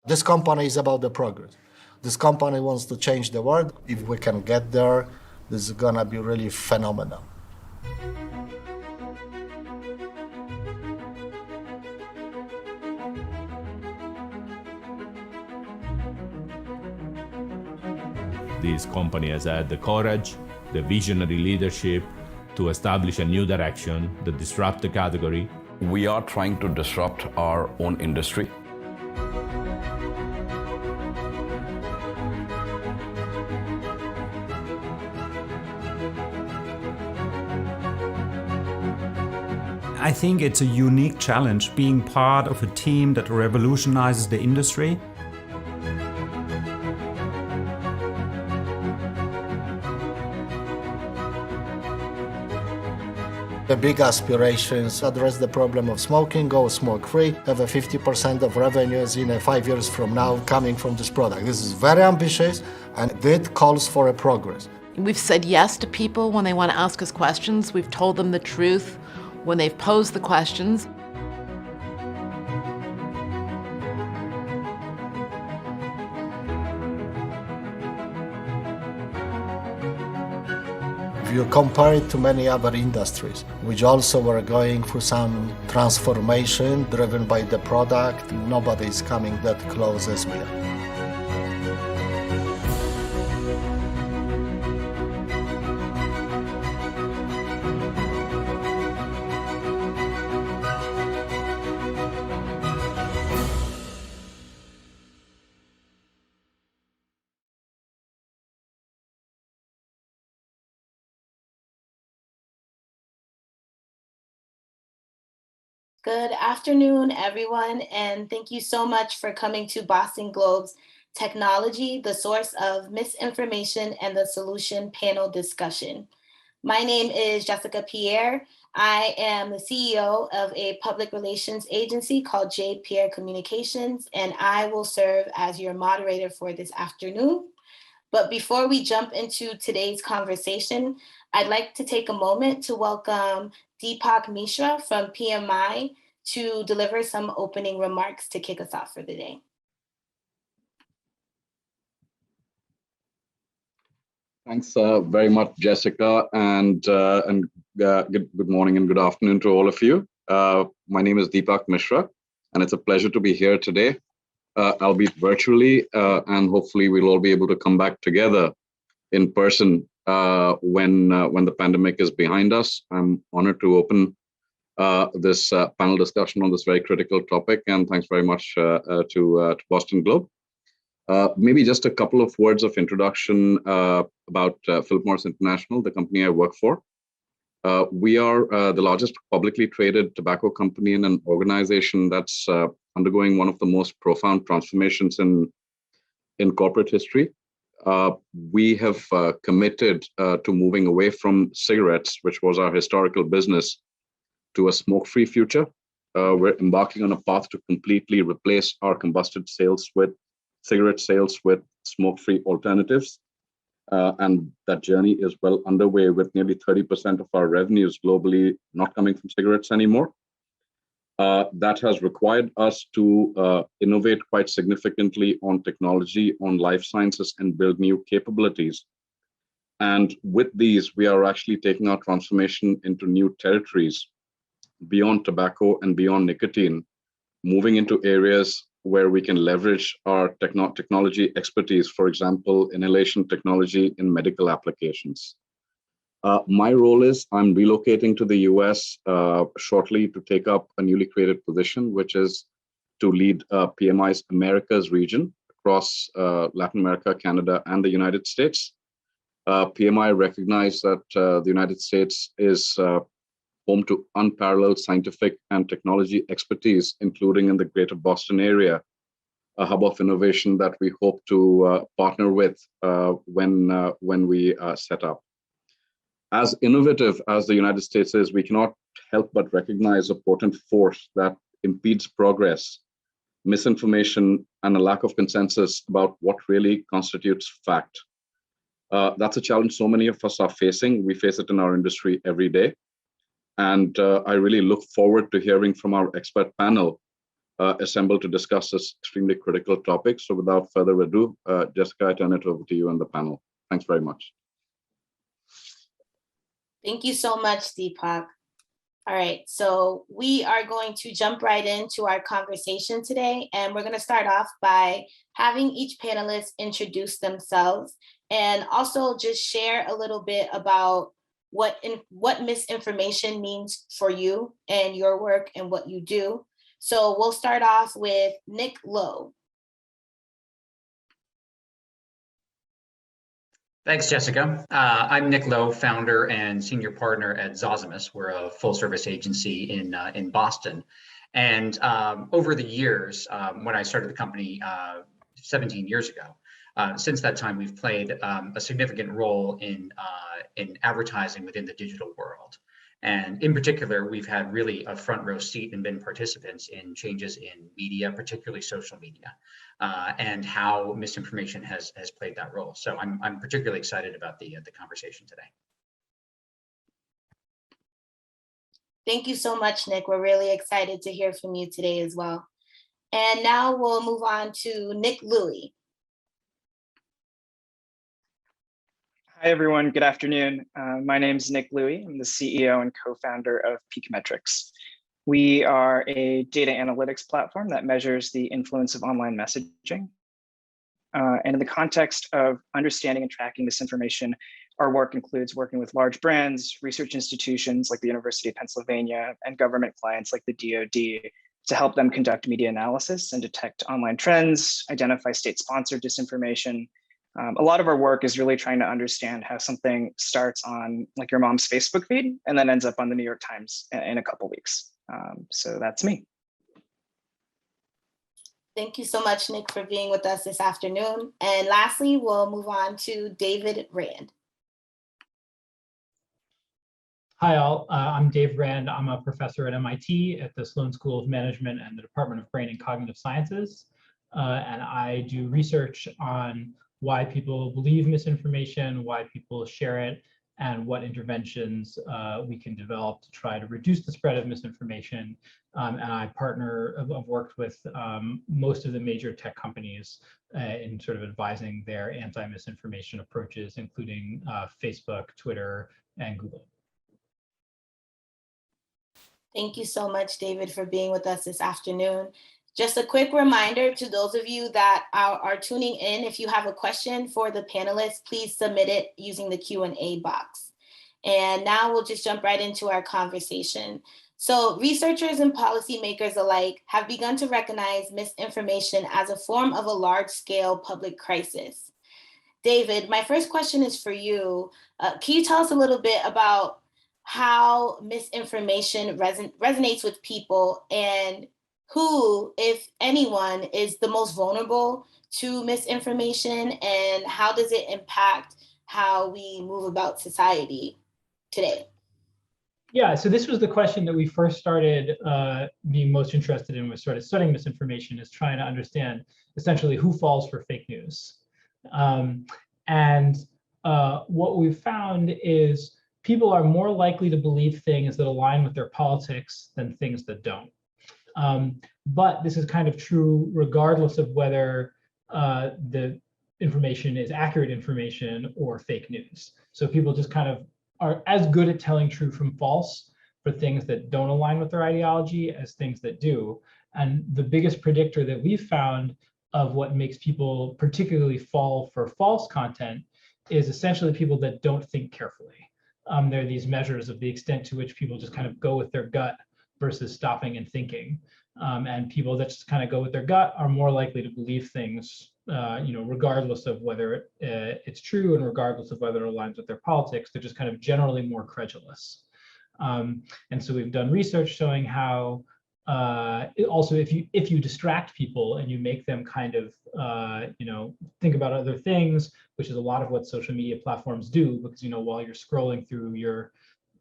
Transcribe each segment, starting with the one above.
This company is about the progress. This company wants to change the world. If we can get there, this is gonna be really phenomenal. This company has had the courage, the visionary leadership to establish a new direction that disrupt the category. We are trying to disrupt our own industry. I think it's a unique challenge being part of a team that revolutionizes the industry. The big aspirations address the problem of smoking, go smoke-free, have a 50% of revenues in 5 years from now coming from this product. This is very ambitious, and it calls for a progress. We've said yes to people when they want to ask us questions. We've told them the truth when they've posed the questions. If you compare it to many other industries, which also were going through some transformation driven by the product, nobody is coming that close as we are. Good afternoon, everyone, and thank you so much for coming to Boston Globe's Technology, the Source of Misinformation and the Solution panel discussion. My name is Jessica Pierre. I am the CEO of a public relations agency called J. Pierre Communications, and I will serve as your moderator for this afternoon. But before we jump into today's conversation, I'd like to take a moment to welcome Deepak Mishra from PMI to deliver some opening remarks to kick us off for the day. Thanks very much, Jessica, and good morning and good afternoon to all of you. My name is Deepak Mishra, and it's a pleasure to be here today, albeit virtually, and hopefully we'll all be able to come back together in person when the pandemic is behind us. I'm honored to open this panel discussion on this very critical topic, and thanks very much to Boston Globe. Maybe just a couple of words of introduction about Philip Morris International, the company I work for. We are the largest publicly traded tobacco company and an organization that's undergoing one of the most profound transformations in corporate history. We have committed to moving away from cigarettes, which was our historical business, to a smoke-free future. We're embarking on a path to completely replace our combusted cigarette sales with smoke-free alternatives. And that journey is well underway, with nearly 30% of our revenues globally not coming from cigarettes anymore. That has required us to innovate quite significantly on technology, on life sciences, and build new capabilities. And with these, we are actually taking our transformation into new territories beyond tobacco and beyond nicotine, moving into areas where we can leverage our technology expertise, for example, inhalation technology in medical applications. My role is I'm relocating to the US shortly to take up a newly created position, which is to lead PMI's Americas region across Latin America, Canada, and the United States. PMI recognized that the United States is home to unparalleled scientific and technology expertise, including in the greater Boston area, a hub of innovation that we hope to partner with when we set up. As innovative as the United States is, we cannot help but recognize a potent force that impedes progress, misinformation, and a lack of consensus about what really constitutes fact. That's a challenge so many of us are facing. We face it in our industry every day. And I really look forward to hearing from our expert panel assembled to discuss this extremely critical topic. So without further ado, Jessica, I turn it over to you and the panel. Thanks very much. Thank you so much, Deepak. All right, so we are going to jump right into our conversation today, and we're going to start off by having each panelist introduce themselves and also just share a little bit about what misinformation means for you and your work and what you do. So we'll start off with Nick Lowe. Thanks, Jessica. I'm Nick Lowe, founder and senior partner at Zosimus. We're a full-service agency in Boston. And over the years, when I started the company 17 years ago, since that time, we've played a significant role in advertising within the digital world. And in particular, we've had really a front row seat and been participants in changes in media, particularly social media, and how misinformation has played that role. So I'm particularly excited about the conversation today. Thank you so much, Nick. We're really excited to hear from you today as well. And now we'll move on to Nick Louie. Hi, everyone. Good afternoon. My name is Nick Louie. I'm the CEO and co-founder of Peakmetrics. We are a data analytics platform that measures the influence of online messaging. And in the context of understanding and tracking misinformation, our work includes working with large brands, research institutions like the University of Pennsylvania, and government clients like the DoD to help them conduct media analysis and detect online trends, identify state-sponsored disinformation. A lot of our work is really trying to understand how something starts on like your mom's Facebook feed and then ends up on the New York Times in a couple weeks. So that's me. Thank you so much, Nick, for being with us this afternoon. And lastly, we'll move on to David Rand. Hi, all. I'm Dave Rand. I'm a professor at MIT at the Sloan School of Management and the Department of Brain and Cognitive Sciences. And I do research on why people believe misinformation, why people share it, and what interventions we can develop to try to reduce the spread of misinformation. And I've worked with most of the major tech companies in sort of advising their anti-misinformation approaches, including Facebook, Twitter, and Google. Thank you so much, David, for being with us this afternoon. Just a quick reminder to those of you that are tuning in, if you have a question for the panelists, please submit it using the Q&A box. And now we'll just jump right into our conversation. So researchers and policymakers alike have begun to recognize misinformation as a form of a large-scale public crisis. David, my first question is for you. Can you tell us a little bit about how misinformation resonates with people and who, if anyone, is the most vulnerable to misinformation, and how does it impact how we move about society today? Yeah, so this was the question that we first started being most interested in when we started studying misinformation, is trying to understand essentially who falls for fake news. What we've found is people are more likely to believe things that align with their politics than things that don't. But this is kind of true regardless of whether the information is accurate information or fake news. So people just kind of are as good at telling true from false for things that don't align with their ideology as things that do. And the biggest predictor that we've found of what makes people particularly fall for false content is essentially people that don't think carefully. There are these measures of the extent to which people just kind of go with their gut versus stopping and thinking. And people that just kind of go with their gut are more likely to believe things, regardless of whether it's true and regardless of whether it aligns with their politics. They're just kind of generally more credulous. And so we've done research showing how also if you distract people and you make them kind of think about other things, which is a lot of what social media platforms do, because while you're scrolling through your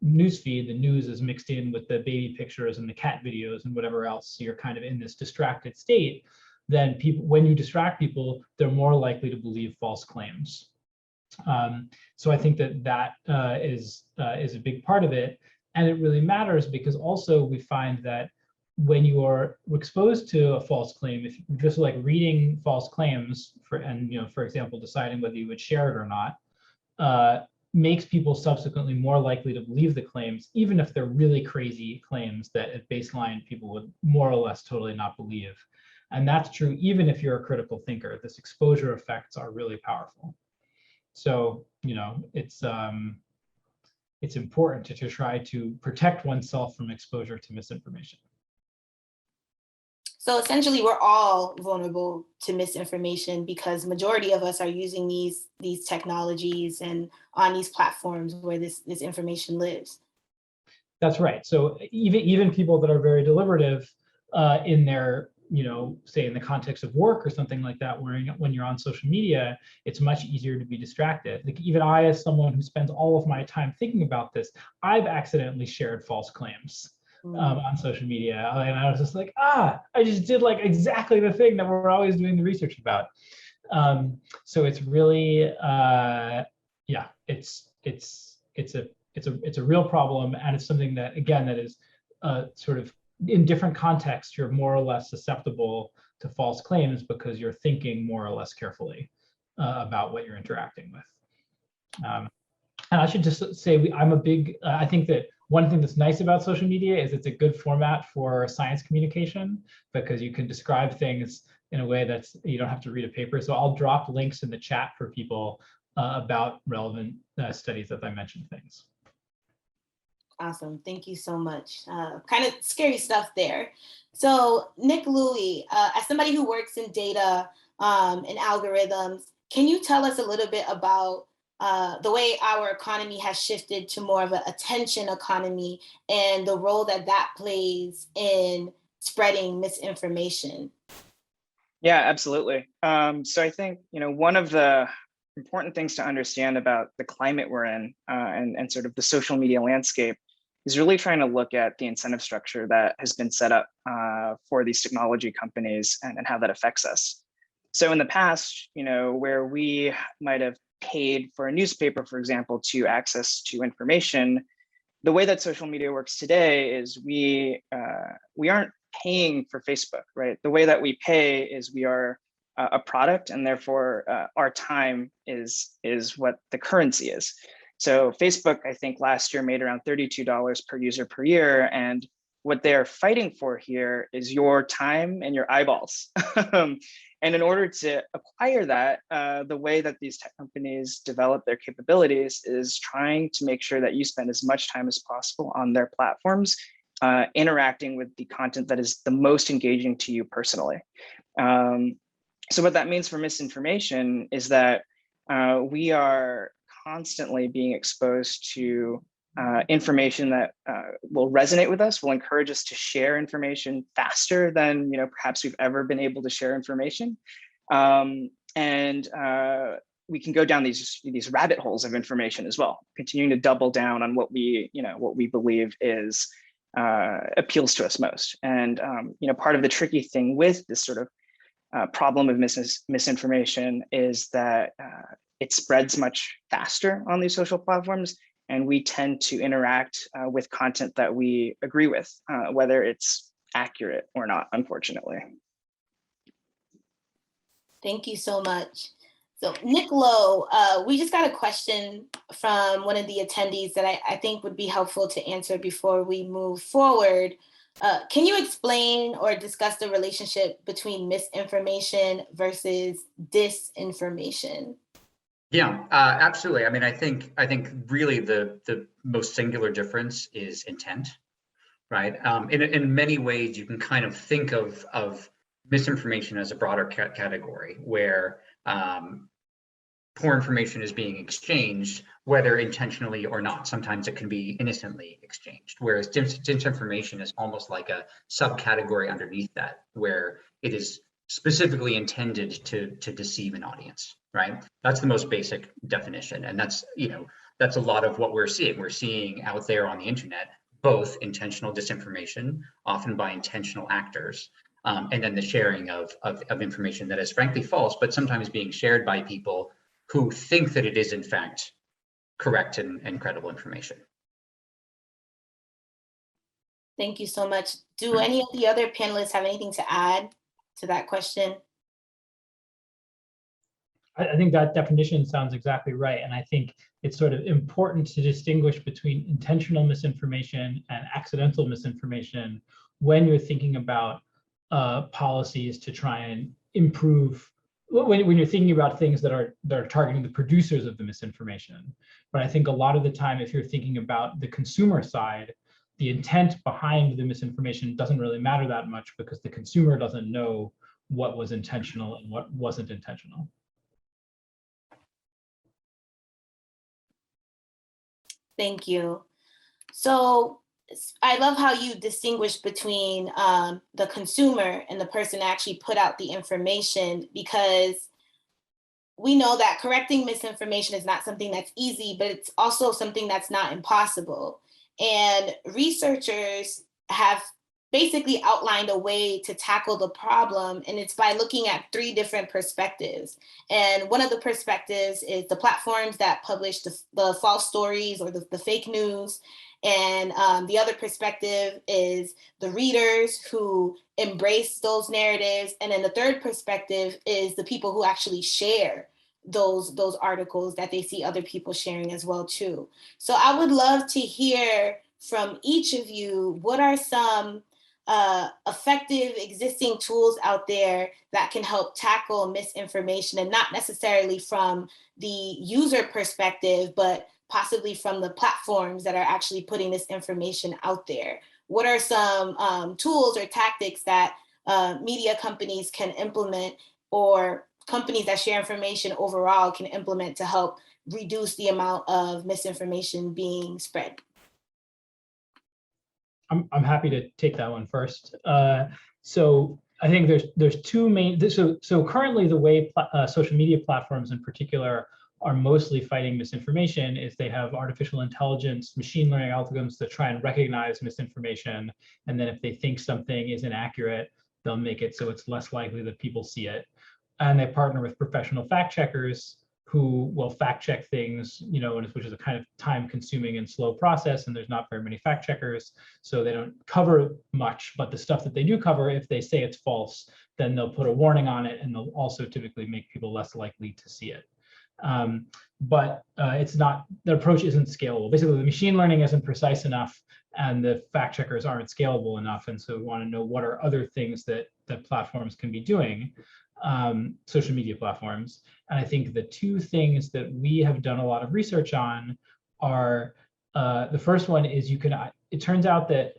newsfeed, the news is mixed in with the baby pictures and the cat videos and whatever else. So you're kind of in this distracted state. Then when you distract people, they're more likely to believe false claims. So I think that is a big part of it. And it really matters because also we find that when you are exposed to a false claim, if you're just like reading false claims and for example, deciding whether you would share it or not, makes people subsequently more likely to believe the claims, even if they're really crazy claims that at baseline people would more or less totally not believe. And that's true even if you're a critical thinker. This exposure effects are really powerful. So it's important to try to protect oneself from exposure to misinformation. So essentially, we're all vulnerable to misinformation because majority of us are using these technologies and on these platforms where this information lives. That's right. So even people that are very deliberative in their, say in the context of work or something like that, where when you're on social media, it's much easier to be distracted. Like even I, as someone who spends all of my time thinking about this, I've accidentally shared false claims on social media. And I was just like, I just did like exactly the thing that we're always doing the research about. So it's really, yeah, it's a real problem, and it's something that, again, that is sort of in different contexts, you're more or less susceptible to false claims because you're thinking more or less carefully about what you're interacting with. And I should just say, I'm a big, I think that one thing that's nice about social media is it's a good format for science communication because you can describe things in a way that's, you don't have to read a paper. So I'll drop links in the chat for people about relevant studies as I mentioned things. Awesome, thank you so much. Kind of scary stuff there. So Nick Louie, as somebody who works in data and algorithms, can you tell us a little bit about the way our economy has shifted to more of an attention economy and the role that plays in spreading misinformation? Yeah, absolutely. So I think, one of the important things to understand about the climate we're in and sort of the social media landscape is really trying to look at the incentive structure that has been set up for these technology companies and how that affects us. So in the past, where we might have paid for a newspaper, for example, to access to information, the way that social media works today is we aren't paying for Facebook, right? The way that we pay is we are a product, and therefore our time is what the currency is. So Facebook, I think last year made around $32 per user per year, and what they're fighting for here is your time and your eyeballs. And in order to acquire that, the way that these tech companies develop their capabilities is trying to make sure that you spend as much time as possible on their platforms, interacting with the content that is the most engaging to you personally. So what that means for misinformation is that we are constantly being exposed to information that will resonate with us, will encourage us to share information faster than perhaps we've ever been able to share information, and we can go down these rabbit holes of information as well, continuing to double down on what we believe is appeals to us most. And part of the tricky thing with this sort of problem of misinformation is that it spreads much faster on these social platforms, and we tend to interact with content that we agree with, whether it's accurate or not, unfortunately. Thank you so much. So Nick Lowe, we just got a question from one of the attendees that I think would be helpful to answer before we move forward. Can you explain or discuss the relationship between misinformation versus disinformation? Yeah, absolutely. I mean, I think really the most singular difference is intent, right? In many ways, you can kind of think of misinformation as a broader category where poor information is being exchanged, whether intentionally or not. Sometimes it can be innocently exchanged, whereas disinformation is almost like a subcategory underneath that, where it is specifically intended to deceive an audience, right? That's the most basic definition. And that's, that's a lot of what we're seeing. We're seeing out there on the internet, both intentional disinformation, often by intentional actors, and then the sharing of information that is frankly false, but sometimes being shared by people who think that it is in fact correct and credible information. Thank you so much. Do any of the other panelists have anything to add to that question? I think that definition sounds exactly right. And I think it's sort of important to distinguish between intentional misinformation and accidental misinformation when you're thinking about policies to try and improve, when you're thinking about things that are targeting the producers of the misinformation. But I think a lot of the time, if you're thinking about the consumer side, the intent behind the misinformation doesn't really matter that much because the consumer doesn't know what was intentional and what wasn't intentional. Thank you. So I love how you distinguish between the consumer and the person that actually put out the information, because we know that correcting misinformation is not something that's easy, but it's also something that's not impossible. And researchers have basically outlined a way to tackle the problem, and it's by looking at 3 different perspectives. And one of the perspectives is the platforms that publish the false stories or the fake news. And the other perspective is the readers who embrace those narratives. And then the third perspective is the people who actually share those articles that they see other people sharing as well too. So I would love to hear from each of you, what are some effective existing tools out there that can help tackle misinformation, and not necessarily from the user perspective, but possibly from the platforms that are actually putting this information out there? What are some tools or tactics that media companies can implement, or companies that share information overall can implement to help reduce the amount of misinformation being spread? I'm happy to take that one first. So I think there's 2 main. So currently, the way social media platforms in particular are mostly fighting misinformation is they have artificial intelligence, machine learning algorithms that try and recognize misinformation, and then if they think something is inaccurate, they'll make it so it's less likely that people see it. And they partner with professional fact checkers who will fact check things, which is a kind of time-consuming and slow process, and there's not very many fact checkers, so they don't cover much. But the stuff that they do cover, if they say it's false, then they'll put a warning on it, and they'll also typically make people less likely to see it. But it's not, the approach isn't scalable. Basically, the machine learning isn't precise enough, and the fact checkers aren't scalable enough. And so we want to know what are other things that platforms can be doing, social media platforms. And I think the 2 things that we have done a lot of research on are, the first one is it turns out that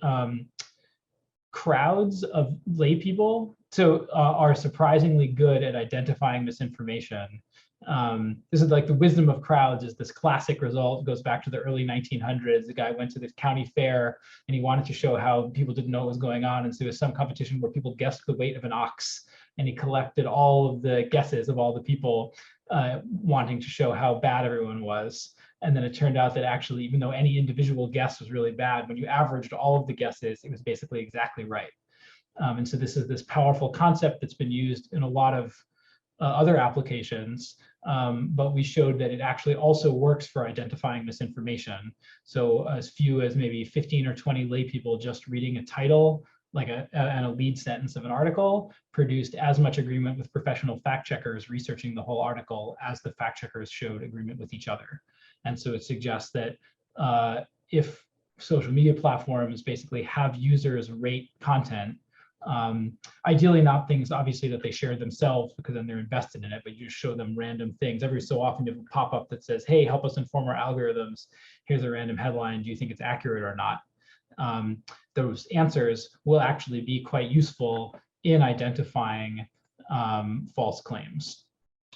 crowds of lay people are surprisingly good at identifying misinformation. This is like the wisdom of crowds is this classic result. It goes back to the early 1900s. The guy went to this county fair and he wanted to show how people didn't know what was going on. And so there was some competition where people guessed the weight of an ox, and he collected all of the guesses of all the people wanting to show how bad everyone was. And then it turned out that actually, even though any individual guess was really bad, when you averaged all of the guesses, it was basically exactly right. And so this is this powerful concept that's been used in a lot of other applications, but we showed that it actually also works for identifying misinformation. So as few as maybe 15 or 20 lay people just reading a title, like and a lead sentence of an article, produced as much agreement with professional fact checkers researching the whole article as the fact checkers showed agreement with each other. And so it suggests that if social media platforms basically have users rate content, ideally not things obviously that they share themselves, because then they're invested in it, but you just show them random things. Every so often you have a pop-up that says, hey, help us inform our algorithms. Here's a random headline. Do you think it's accurate or not? Those answers will actually be quite useful in identifying false claims.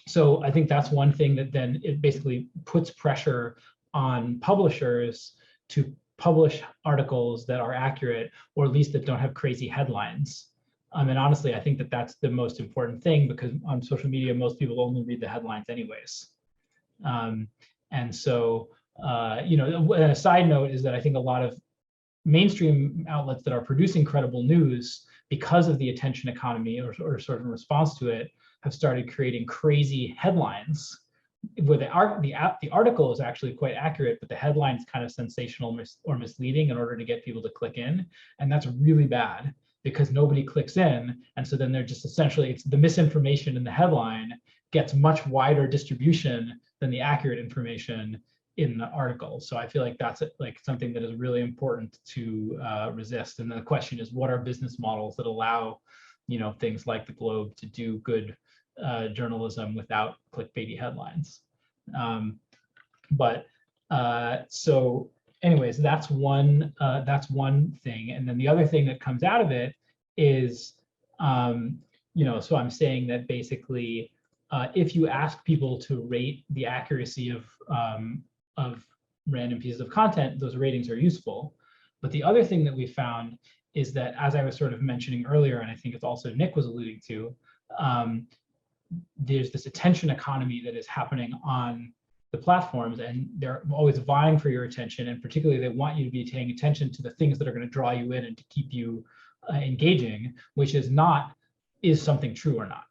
So I think that's one thing that then it basically puts pressure on publishers to publish articles that are accurate, or at least that don't have crazy headlines. And honestly, I think that that's the most important thing, because on social media, most people only read the headlines anyways. And so, and a side note is that I think a lot of mainstream outlets that are producing credible news, because of the attention economy or sort of in response to it, have started creating crazy headlines where the article is actually quite accurate, but the headline is kind of sensational or misleading in order to get people to click in, and that's really bad because nobody clicks in, and so then they're just essentially, it's the misinformation in the headline gets much wider distribution than the accurate information in the article. So I feel like that's like something that is really important to resist. And then the question is, what are business models that allow, things like the Globe to do good journalism without clickbaity headlines? So anyways, that's one thing. And then the other thing that comes out of it is, so I'm saying that basically, if you ask people to rate the accuracy of random pieces of content, those ratings are useful. But the other thing that we found is that, as I was sort of mentioning earlier, and I think it's also Nick was alluding to, there's this attention economy that is happening on the platforms, and they're always vying for your attention, and particularly they want you to be paying attention to the things that are going to draw you in and to keep you engaging, which is something true or not.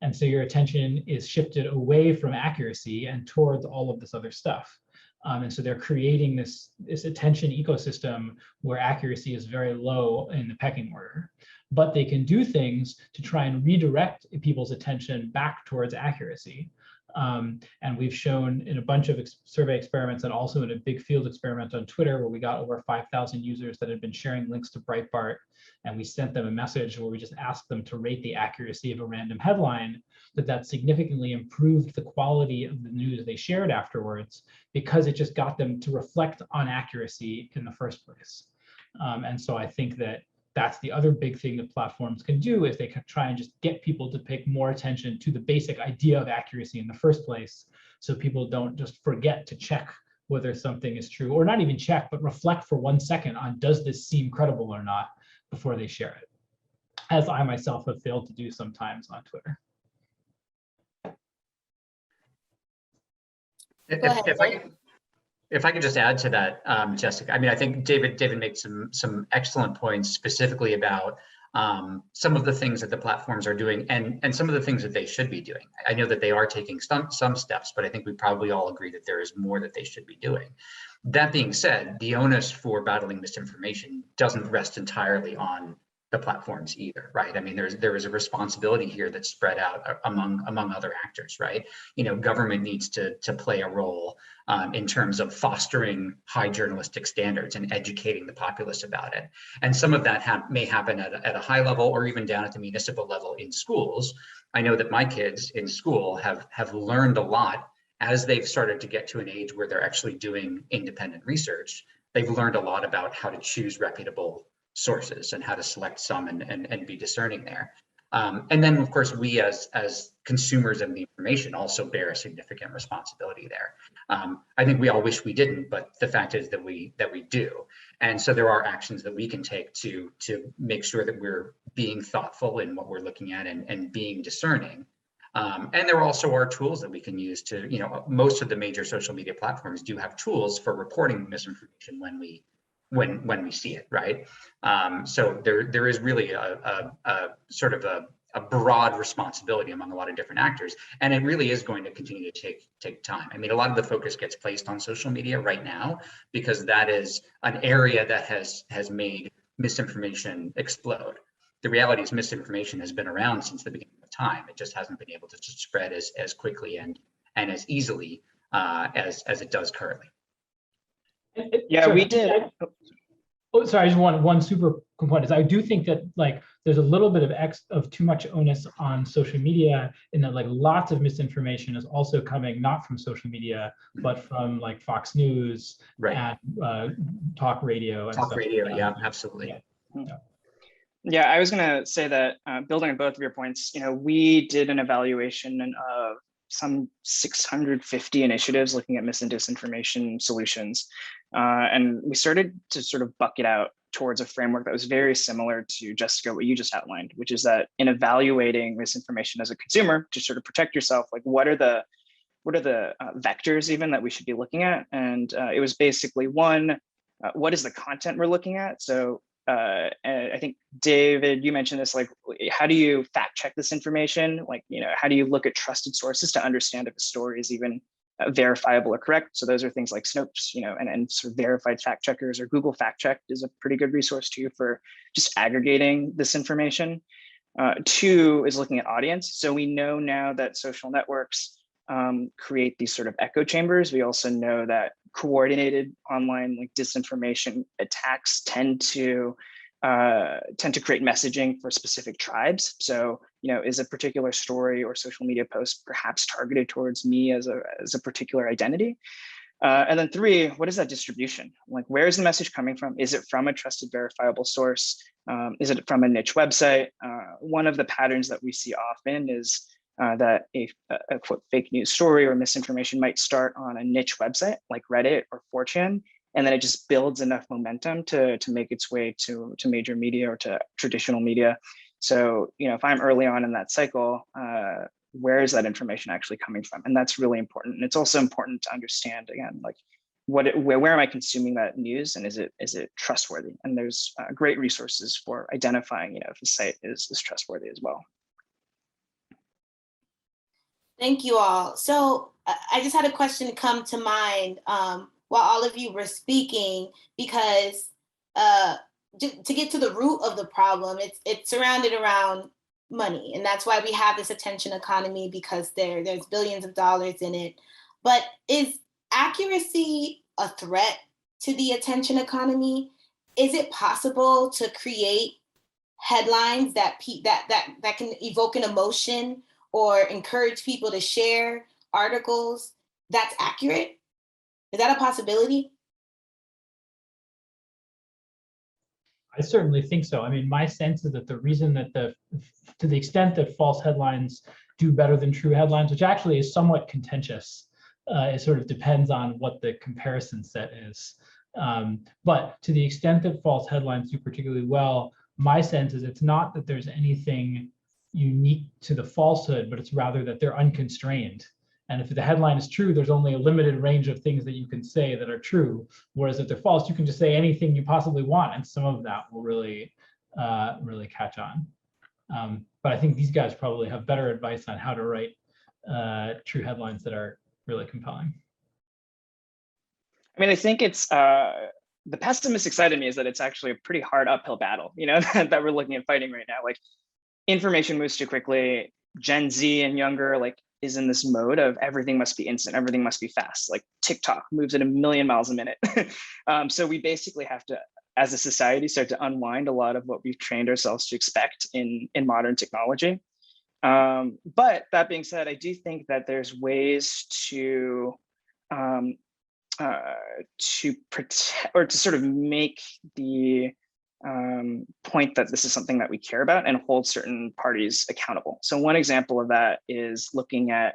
And so your attention is shifted away from accuracy and towards all of this other stuff. And so they're creating this attention ecosystem where accuracy is very low in the pecking order. But they can do things to try and redirect people's attention back towards accuracy. And we've shown in a bunch of survey experiments and also in a big field experiment on Twitter where we got over 5,000 users that had been sharing links to Breitbart, and we sent them a message where we just asked them to rate the accuracy of a random headline, that significantly improved the quality of the news they shared afterwards, because it just got them to reflect on accuracy in the first place. And so I think that that's the other big thing that platforms can do, is they can try and just get people to pay more attention to the basic idea of accuracy in the first place, so people don't just forget to check whether something is true, or not even check, but reflect for 1 second on, does this seem credible or not, before they share it, as I myself have failed to do sometimes on Twitter. If I could just add to that, Jessica, I mean, I think David made some excellent points specifically about some of the things that the platforms are doing and some of the things that they should be doing. I know that they are taking some steps, but I think we probably all agree that there is more that they should be doing. That being said, the onus for battling misinformation doesn't rest entirely on the platforms either, right? I mean, there is a responsibility here that's spread out among other actors, right? Government needs to play a role in terms of fostering high journalistic standards and educating the populace about it. And some of that may happen at a high level or even down at the municipal level in schools. I know that my kids in school have learned a lot as they've started to get to an age where they're actually doing independent research. They've learned a lot about how to choose reputable sources and how to select some and be discerning there. And then, of course, we as consumers of the information also bear a significant responsibility there. I think we all wish we didn't, but the fact is that we do. And so there are actions that we can take to make sure that we're being thoughtful in what we're looking at and being discerning. And there also are tools that we can use to, most of the major social media platforms do have tools for reporting misinformation when we see it, right? So there is really a sort of a broad responsibility among a lot of different actors, and it really is going to continue to take time. I mean, a lot of the focus gets placed on social media right now because that is an area that has made misinformation explode. The reality is misinformation has been around since the beginning of time. It just hasn't been able to spread as quickly and as easily as it does currently. Yeah, we did. Oh, sorry, I just want one super component. I do think that there's a little bit of too much onus on social media, in that lots of misinformation is also coming not from social media, but from Fox News, right, and talk radio. And talk radio, yeah, absolutely. Yeah, I was going to say that building on both of your points, we did an evaluation of some 650 initiatives looking at mis and disinformation solutions. And we started to sort of bucket out towards a framework that was very similar to, Jessica, what you just outlined, which is that in evaluating misinformation as a consumer to sort of protect yourself, what are the vectors even that we should be looking at? And it was basically one, what is the content we're looking at? So and I think David, you mentioned this, like, how do you fact check this information? Like, how do you look at trusted sources to understand if a story is even verifiable or correct? So those are things like Snopes, and sort of verified fact checkers, or Google Fact Check is a pretty good resource too for just aggregating this information. Two is looking at audience. So we know now that social networks create these sort of echo chambers. We also know that coordinated online like disinformation attacks tend to create messaging for specific tribes. So, is a particular story or social media post perhaps targeted towards me as a particular identity? And then three, what is that distribution? Like, where is the message coming from? Is it from a trusted, verifiable source? Is it from a niche website? One of the patterns that we see often is that a quote, fake news story or misinformation might start on a niche website like Reddit or 4chan, and then it just builds enough momentum to make its way to major media or to traditional media. So, if I'm early on in that cycle, where is that information actually coming from? And that's really important. And it's also important to understand, again, like where am I consuming that news, and is it trustworthy? And there's great resources for identifying, if the site is trustworthy as well. Thank you all. So I just had a question come to mind while all of you were speaking, because to get to the root of the problem, it's surrounded around money. And that's why we have this attention economy, because there's billions of dollars in it. But is accuracy a threat to the attention economy? Is it possible to create headlines that can evoke an emotion or encourage people to share articles that's accurate? Is that a possibility? I certainly think so. I mean, my sense is that the reason that to the extent that false headlines do better than true headlines, which actually is somewhat contentious, it sort of depends on what the comparison set is. But to the extent that false headlines do particularly well, my sense is it's not that there's anything unique to the falsehood, but it's rather that they're unconstrained. And if the headline is true, there's only a limited range of things that you can say that are true. Whereas if they're false, you can just say anything you possibly want, and some of that will really catch on. But I think these guys probably have better advice on how to write true headlines that are really compelling. I mean, I think it's the pessimistic side of me is that it's actually a pretty hard uphill battle, that we're looking at fighting right now. Like, information moves too quickly. Gen Z and younger, is in this mode of everything must be instant, everything must be fast. Like TikTok moves at 1,000,000 miles a minute. So we basically have to, as a society, start to unwind a lot of what we've trained ourselves to expect in modern technology. But that being said, I do think that there's ways to protect, or to sort of make the point that this is something that we care about and hold certain parties accountable. So one example of that is looking at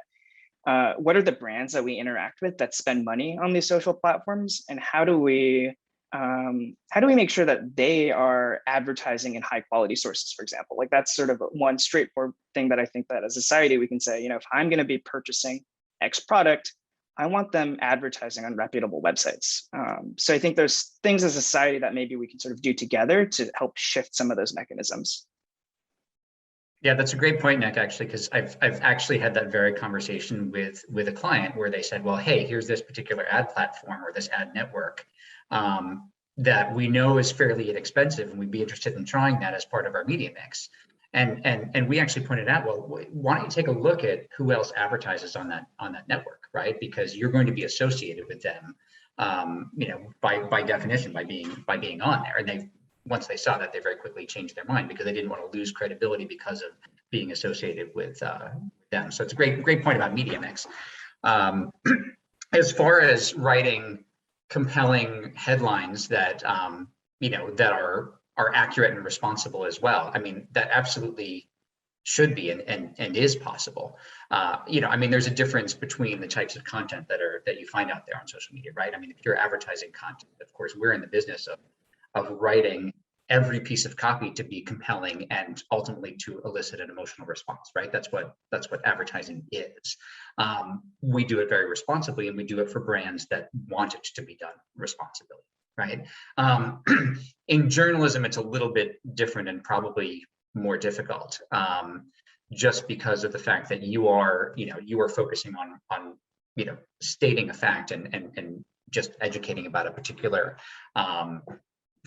what are the brands that we interact with that spend money on these social platforms, and how do we make sure that they are advertising in high quality sources, for example? Like, that's sort of one straightforward thing that I think that as a society we can say, if I'm going to be purchasing X product, I want them advertising on reputable websites. So I think there's things as a society that maybe we can sort of do together to help shift some of those mechanisms. Yeah, that's a great point, Nick, actually, because I've actually had that very conversation with a client where they said, well, hey, here's this particular ad platform or this ad network that we know is fairly inexpensive, and we'd be interested in trying that as part of our media mix. And we actually pointed out, well, why don't you take a look at who else advertises on that network, right? Because you're going to be associated with them, by definition, by being on there. And once they saw that, they very quickly changed their mind because they didn't want to lose credibility because of being associated with them. So it's a great point about media mix. As far as writing compelling headlines that that are accurate and responsible as well, I mean, that absolutely should be and is possible. There's a difference between the types of content that you find out there on social media, right? I mean, if you're advertising content, of course, we're in the business of writing every piece of copy to be compelling and ultimately to elicit an emotional response, right? That's what advertising is. We do it very responsibly, and we do it for brands that want it to be done responsibly. right? In journalism, it's a little bit different and probably more difficult, just because of the fact that you are focusing on stating a fact and just educating about a particular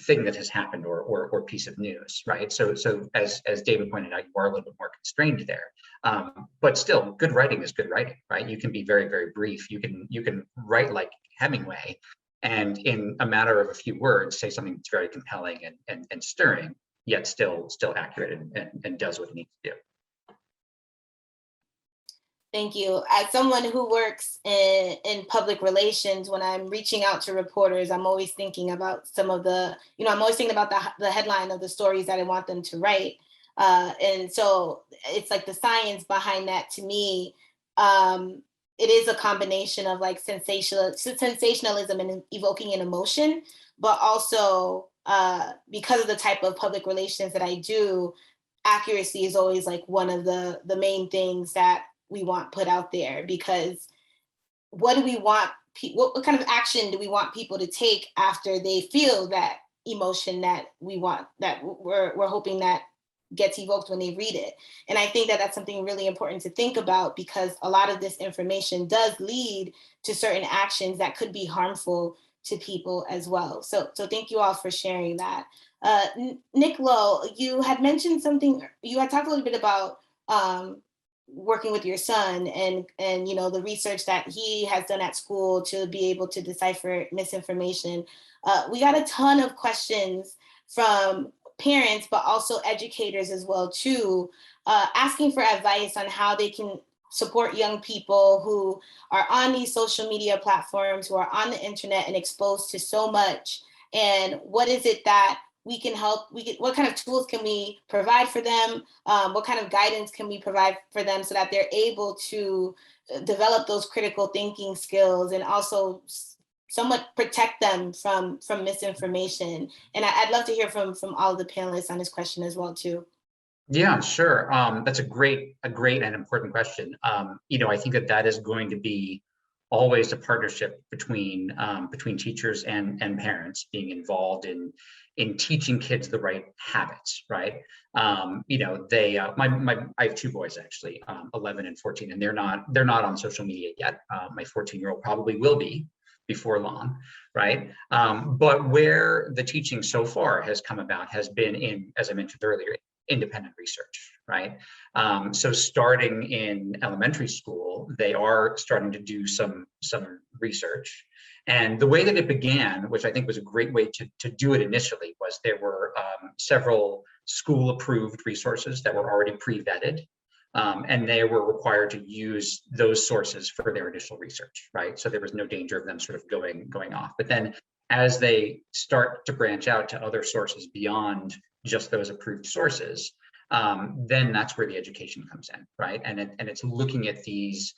thing that has happened or piece of news, right? So as David pointed out, you are a little bit more constrained there, but still, good writing is good writing, right? You can be very, very brief. You can write like Hemingway, and in a matter of a few words, say something that's very compelling and stirring, yet still accurate and does what it needs to do. Thank you. As someone who works in public relations, when I'm reaching out to reporters, I'm always thinking about some of the, I'm always thinking about the headline of the stories that I want them to write. And so it's like the science behind that to me, it is a combination of like sensationalism and evoking an emotion, but also because of the type of public relations that I do, accuracy is always like one of the main things that we want put out there, because what do we want, what kind of action do we want people to take after they feel that emotion that we want, that we're hoping that gets evoked when they read it? And I think that that's something really important to think about, because a lot of this information does lead to certain actions that could be harmful to people as well. So thank you all for sharing that. Nick Lowe, you had mentioned something, you had talked a little bit about working with your son and the research that he has done at school to be able to decipher misinformation. We got a ton of questions from parents, but also educators as well too, asking for advice on how they can support young people who are on these social media platforms, who are on the internet and exposed to so much. And what is it that we can help, what kind of tools can we provide for them? What kind of guidance can we provide for them so that they're able to develop those critical thinking skills and also somewhat protect them from misinformation? And I'd love to hear from all of the panelists on this question as well too. Yeah, sure. That's a great and important question. I think that is going to be always a partnership between teachers and parents being involved in teaching kids the right habits, right? I have two boys actually, 11 and 14, and they're not on social media yet. My 14-year-old probably will be before long, right? But where the teaching so far has come about has been in, as I mentioned earlier, independent research, right? So starting in elementary school, they are starting to do some research. And the way that it began, which I think was a great way to do it initially, was there were several school-approved resources that were already pre-vetted, and they were required to use those sources for their initial research, right? So there was no danger of them sort of going off. But then as they start to branch out to other sources beyond just those approved sources, then that's where the education comes in, right? And it's looking at these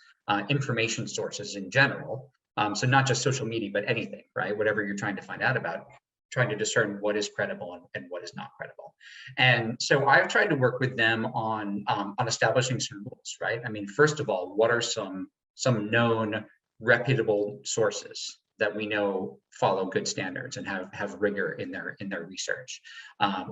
information sources in general. So not just social media, but anything, right? Whatever you're trying to find out about, trying to discern what is credible and what is not credible. And so I've tried to work with them on establishing some rules, right? I mean, first of all, what are some known reputable sources that we know follow good standards and have rigor in their research,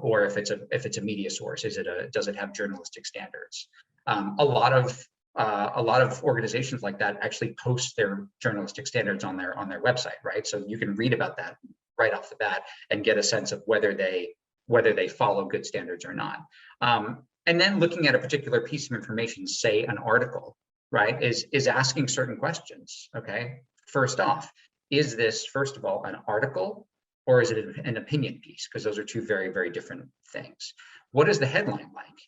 or if it's a media source, does it have journalistic standards? A lot of organizations like that actually post their journalistic standards on their website, right? So you can read about that right off the bat and get a sense of whether they follow good standards or not. And then looking at a particular piece of information, say an article, right, is asking certain questions. Okay, first off, is this, first of all, an article, or is it an opinion piece? Because those are two very, very different things. What is the headline like?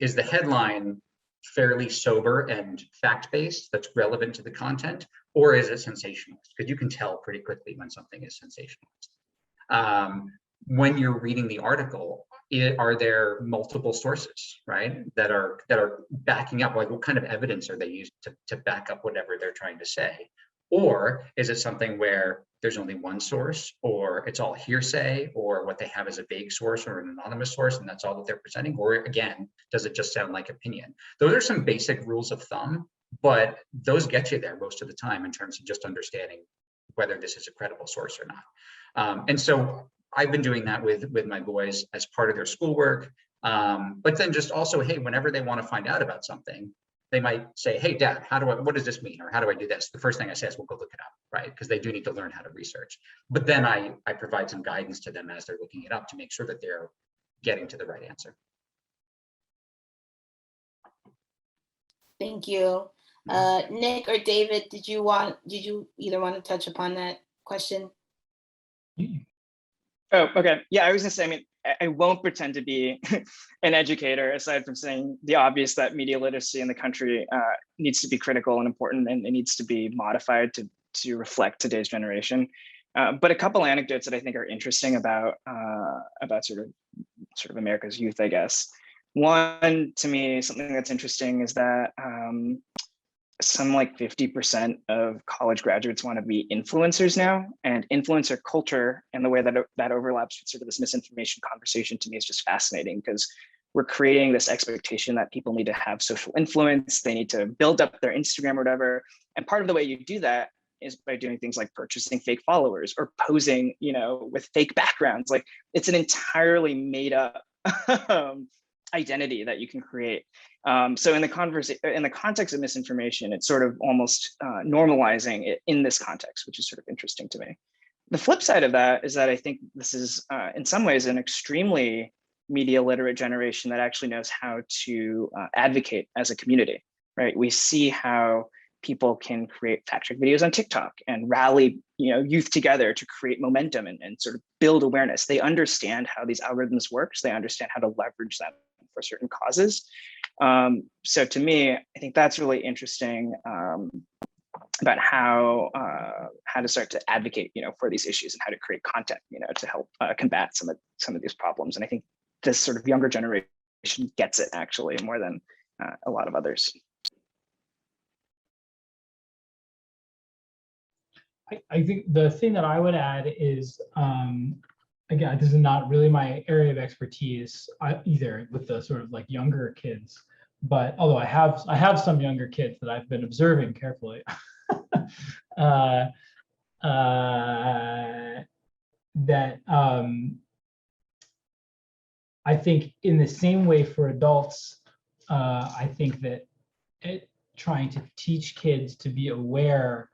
Is the headline fairly sober and fact-based that's relevant to the content, or is it sensationalist? Because you can tell pretty quickly when something is sensationalist. When you're reading the article, are there multiple sources, right, that are backing up? Like, what kind of evidence are they using to back up whatever they're trying to say? Or is it something where there's only one source, or it's all hearsay, or what they have is a vague source or an anonymous source, and that's all that they're presenting? Or again, does it just sound like opinion? Those are some basic rules of thumb, but those get you there most of the time in terms of just understanding whether this is a credible source or not. And so I've been doing that with my boys as part of their schoolwork. But then just also, hey, whenever they want to find out about something, they might say, hey, Dad, what does this mean? Or how do I do this? The first thing I say is, well, go look it up, right? Because they do need to learn how to research. But then I provide some guidance to them as they're looking it up to make sure that they're getting to the right answer. Thank you. Nick or David, did you either want to touch upon that question? Oh, okay. Yeah, I was gonna say, I mean, I won't pretend to be an educator, aside from saying the obvious that media literacy in the country needs to be critical and important, and it needs to be modified to reflect today's generation. But a couple anecdotes that I think are interesting about sort of America's youth, I guess. One, to me, something that's interesting is that some like 50% of college graduates want to be influencers now, and influencer culture and the way that overlaps with sort of this misinformation conversation to me is just fascinating, because we're creating this expectation that people need to have social influence, they need to build up their Instagram or whatever. And part of the way you do that is by doing things like purchasing fake followers or posing, with fake backgrounds. Like, it's an entirely made up identity that you can create. So in the context of misinformation, it's sort of almost normalizing it in this context, which is sort of interesting to me. The flip side of that is that I think this is in some ways an extremely media literate generation that actually knows how to advocate as a community, right? We see how people can create fact-check videos on TikTok and rally youth together to create momentum and sort of build awareness. They understand how these algorithms work, so they understand how to leverage them for certain causes. So to me, I think that's really interesting about how to start to advocate, for these issues and how to create content, to help combat some of these problems. And I think this sort of younger generation gets it actually more than a lot of others. I think the thing that I would add is, again, this is not really my area of expertise either with the sort of like younger kids, but although I have some younger kids that I've been observing carefully, that I think in the same way for adults, I think that trying to teach kids to be aware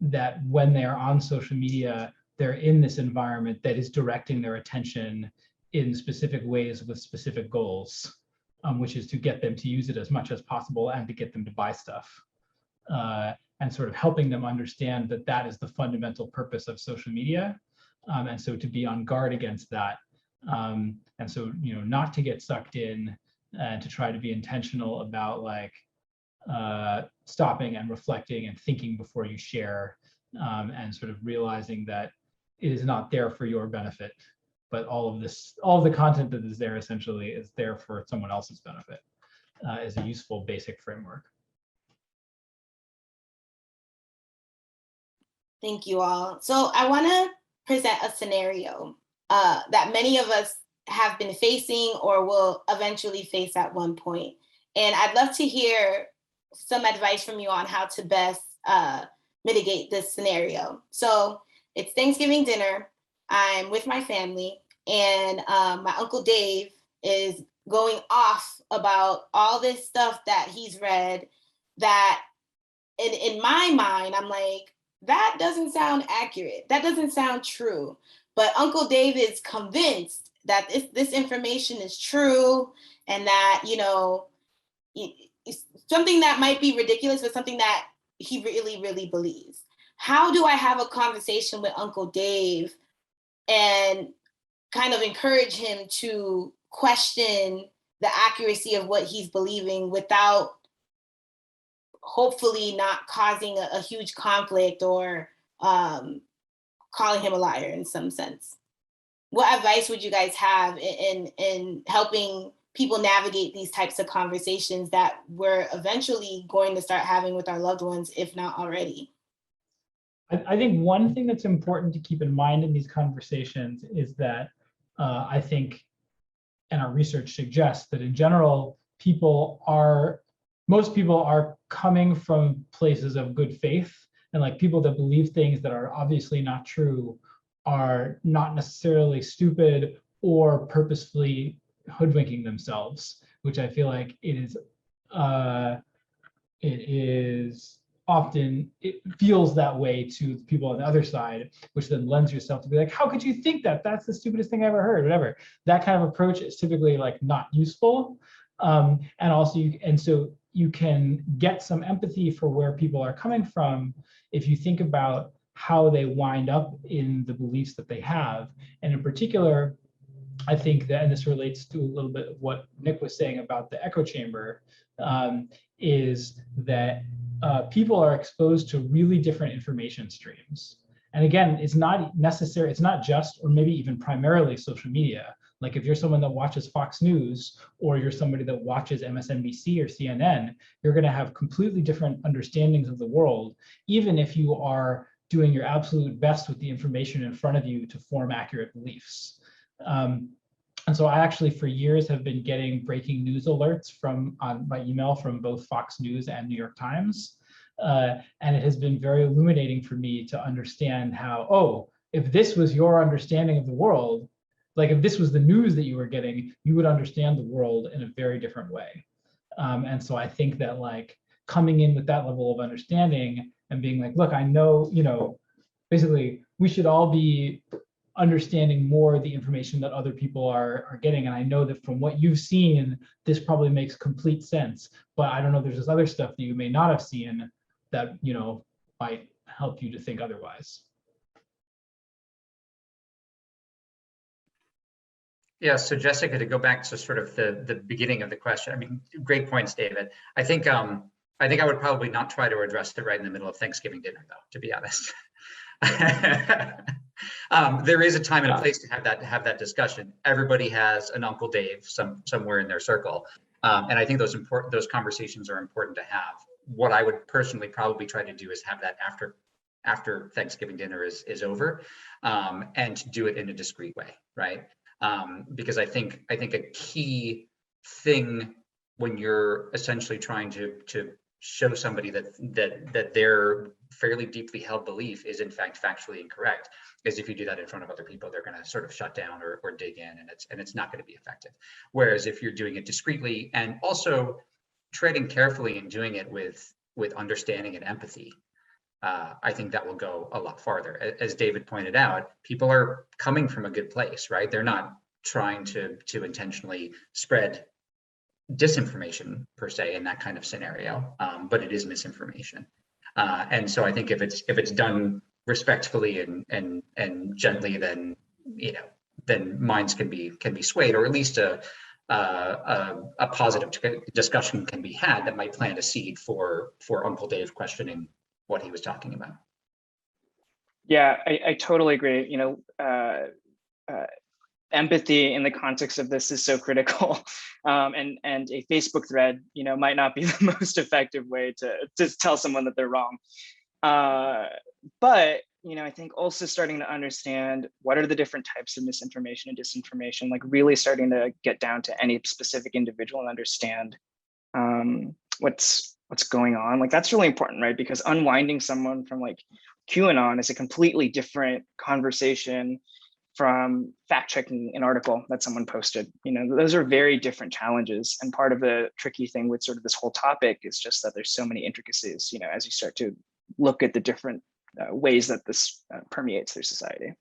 that when they're on social media, they're in this environment that is directing their attention in specific ways with specific goals, which is to get them to use it as much as possible and to get them to buy stuff. And sort of helping them understand that that is the fundamental purpose of social media. And so to be on guard against that. And so, not to get sucked in and to try to be intentional about like stopping and reflecting and thinking before you share, and sort of realizing that it is not there for your benefit, but all of the content that is there essentially is there for someone else's benefit, is a useful basic framework. Thank you all. So I want to present a scenario that many of us have been facing or will eventually face at one point. And I'd love to hear some advice from you on how to best mitigate this scenario. So it's Thanksgiving dinner. I'm with my family, and my Uncle Dave is going off about all this stuff that he's read that in my mind, I'm like, that doesn't sound accurate. That doesn't sound true. But Uncle Dave is convinced that this information is true, and that, something that might be ridiculous, but something that he really, really believes. How do I have a conversation with Uncle Dave and kind of encourage him to question the accuracy of what he's believing without hopefully not causing a huge conflict or calling him a liar in some sense? What advice would you guys have in helping people navigate these types of conversations that we're eventually going to start having with our loved ones, if not already? I think one thing that's important to keep in mind in these conversations is that I think, and our research suggests that in general, most people are coming from places of good faith And like people that believe things that are obviously not true are not necessarily stupid or purposefully hoodwinking themselves, which I feel like it is often, it feels that way to people on the other side, which then lends yourself to be like, how could you think that? That's the stupidest thing I ever heard, whatever. That kind of approach is typically like not useful. And also, so you can get some empathy for where people are coming from if you think about how they wind up in the beliefs that they have. And in particular, I think that, and this relates to a little bit of what Nick was saying about the echo chamber, is that people are exposed to really different information streams. And again, it's not necessary, it's not just, or maybe even primarily social media. Like if you're someone that watches Fox News, or you're somebody that watches MSNBC or CNN, you're gonna have completely different understandings of the world, even if you are doing your absolute best with the information in front of you to form accurate beliefs. And so I actually, for years, have been getting breaking news alerts by email from both Fox News and New York Times. And it has been very illuminating for me to understand how, oh, if this was your understanding of the world, like if this was the news that you were getting, you would understand the world in a very different way. And so I think that like coming in with that level of understanding and being like, look, I know, basically we should all be understanding more the information that other people are getting. And I know that from what you've seen, this probably makes complete sense, but I don't know, there's this other stuff that you may not have seen that, might help you to think otherwise. Yeah, so Jessica, to go back to sort of the beginning of the question, I mean, great points, David. I think I would probably not try to address it right in the middle of Thanksgiving dinner, though, to be honest. There is a time and a place to have that discussion. Everybody has an Uncle Dave somewhere in their circle, and I think those conversations are important to have. What I would personally probably try to do is have that after Thanksgiving dinner is over, and to do it in a discreet way, right? Because I think a key thing when you're essentially trying to show somebody that their fairly deeply held belief is in fact factually incorrect, is if you do that in front of other people, they're going to sort of shut down or dig in, and it's not going to be effective. Whereas if you're doing it discreetly and also treading carefully and doing it with understanding and empathy, I think that will go a lot farther. As David pointed out, people are coming from a good place, right? They're not trying to intentionally spread disinformation per se in that kind of scenario, but it is misinformation. And so I think if it's done respectfully and gently, then then minds can be swayed, or at least a positive discussion can be had that might plant a seed for Uncle Dave questioning what he was talking about. Yeah, I totally agree. Empathy in the context of this is so critical, and a Facebook thread, might not be the most effective way to tell someone that they're wrong. But I think also starting to understand what are the different types of misinformation and disinformation, like really starting to get down to any specific individual and understand what's going on. Like that's really important, right? Because unwinding someone from like QAnon is a completely different conversation from fact checking an article that someone posted. Those are very different challenges. And part of the tricky thing with sort of this whole topic is just that there's so many intricacies, as you start to look at the different ways that this permeates through society.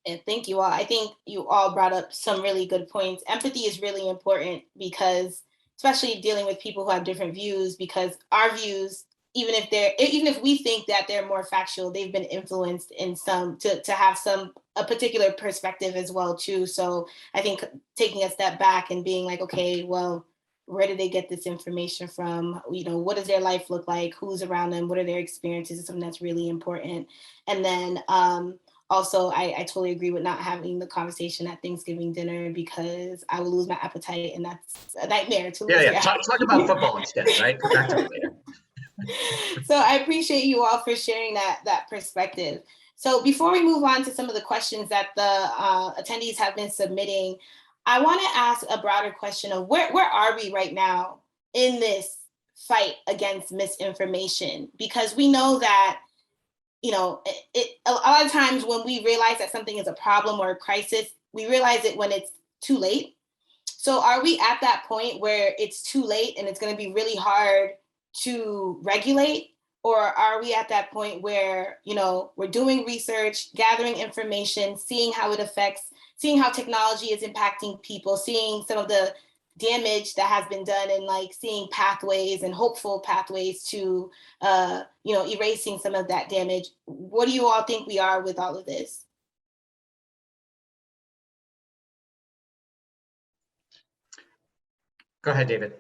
And thank you all. I think you all brought up some really good points. Empathy is really important because, especially dealing with people who have different views, because our views, even if we think that they're more factual, they've been influenced in some to have a particular perspective as well too. So I think taking a step back and being like, okay, well, where did they get this information from? What does their life look like? Who's around them? What are their experiences? Is something that's really important. And then also, I totally agree with not having the conversation at Thanksgiving dinner, because I will lose my appetite, and that's a nightmare to lose. Yeah. Talk about football instead, right? Back to it later. So I appreciate you all for sharing that perspective. So before we move on to some of the questions that the attendees have been submitting, I want to ask a broader question of where are we right now in this fight against misinformation? Because we know that, you know, a lot of times when we realize that something is a problem or a crisis, we realize it when it's too late. So are we at that point where it's too late and it's going to be really hard to regulate? Or are we at that point where, you know, we're doing research, gathering information, seeing how it affects, seeing how technology is impacting people, seeing some of the damage that has been done, and like seeing pathways and hopeful pathways to, you know, erasing some of that damage? What do you all think we are with all of this? Go ahead, David.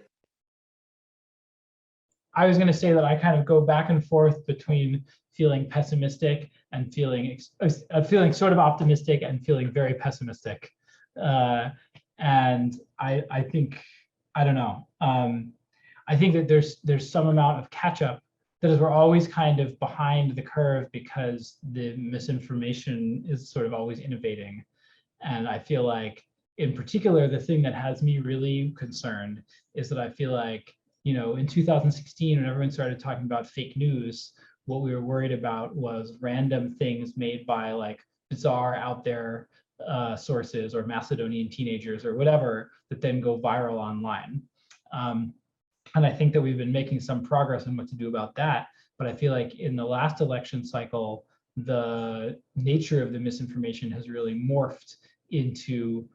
I was going to say that I kind of go back and forth between feeling pessimistic and feeling sort of optimistic and feeling very pessimistic. And I think, I don't know. I think that there's some amount of catch up, that is, we're always kind of behind the curve because the misinformation is sort of always innovating. And I feel like, in particular, the thing that has me really concerned is that I feel like, you know, in 2016, when everyone started talking about fake news, what we were worried about was random things made by like bizarre out there sources or Macedonian teenagers or whatever that then go viral online. And I think that we've been making some progress on what to do about that. But I feel like in the last election cycle, the nature of the misinformation has really morphed into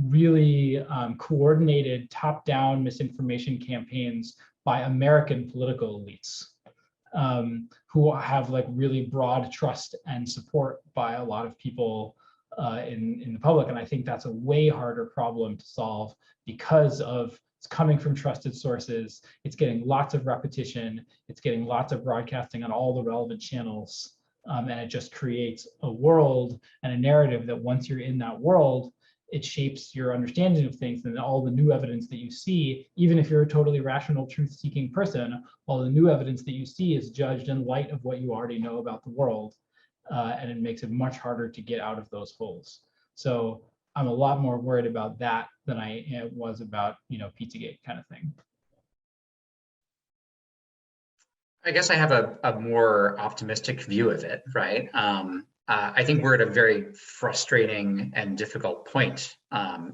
really coordinated top-down misinformation campaigns by American political elites, who have like really broad trust and support by a lot of people in the public. And I think that's a way harder problem to solve because of it's coming from trusted sources, it's getting lots of repetition, it's getting lots of broadcasting on all the relevant channels, and it just creates a world and a narrative that once you're in that world, it shapes your understanding of things, and all the new evidence that you see, even if you're a totally rational, truth-seeking person, all the new evidence that you see is judged in light of what you already know about the world, and it makes it much harder to get out of those holes. So I'm a lot more worried about that than I was about, you know, Pizzagate kind of thing. I guess I have a more optimistic view of it, right? I think we're at a very frustrating and difficult point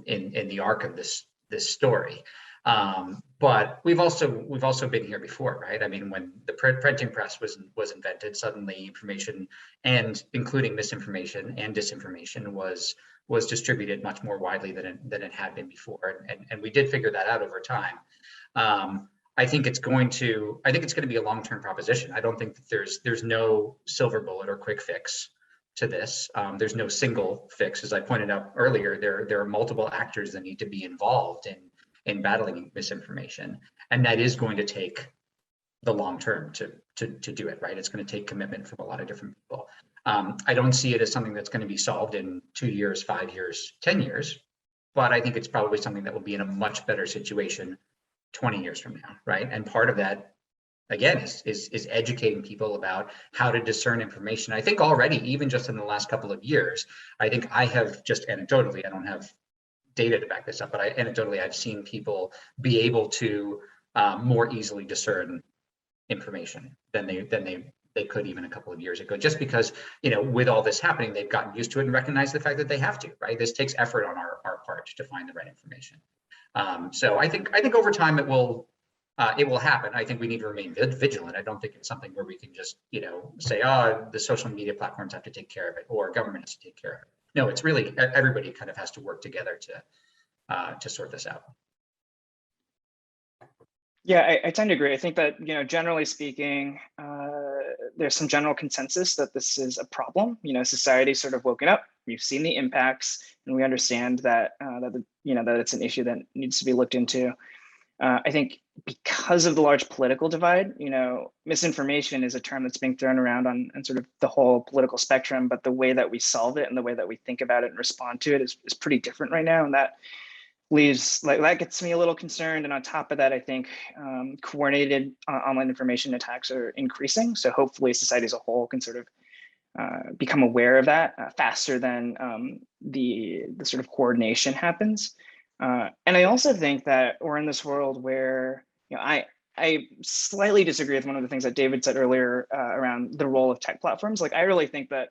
in the arc of this story. But we've also been here before, right? I mean, when the printing press was invented, suddenly information, and including misinformation and disinformation, was distributed much more widely than it had been before, and we did figure that out over time. I think it's going to be a long-term proposition. I don't think that there's no silver bullet or quick fix to this. There's no single fix. As I pointed out earlier, there are multiple actors that need to be involved in battling misinformation, and that is going to take the long term to do it, right? It's going to take commitment from a lot of different people. I don't see it as something that's going to be solved in 2 years, 5 years, 10 years, but I think it's probably something that will be in a much better situation 20 years from now, right? And part of that, again, is educating people about how to discern information. I think already, even just in the last couple of years, I think I have just anecdotally, I don't have data to back this up, but anecdotally, I've seen people be able to more easily discern information than they could even a couple of years ago, just because, you know, with all this happening, they've gotten used to it and recognize the fact that they have to, right? This takes effort on our part to find the right information. So I think over time it will happen. I think we need to remain vigilant. I don't think it's something where we can just, you know, say, oh, the social media platforms have to take care of it, or government has to take care of it. No, it's really everybody kind of has to work together to sort this out. Yeah, I tend to agree. I think that, you know, generally speaking, there's some general consensus that this is a problem. You know, society's sort of woken up. We've seen the impacts, and we understand that that it's an issue that needs to be looked into. I think because of the large political divide, you know, misinformation is a term that's being thrown around on sort of the whole political spectrum, but the way that we solve it and the way that we think about it and respond to it is pretty different right now, and that leaves, like, that gets me a little concerned. And on top of that, I think coordinated online information attacks are increasing. So hopefully society as a whole can sort of become aware of that faster than the sort of coordination happens. And I also think that we're in this world where, I slightly disagree with one of the things that David said earlier around the role of tech platforms. Like, I really think that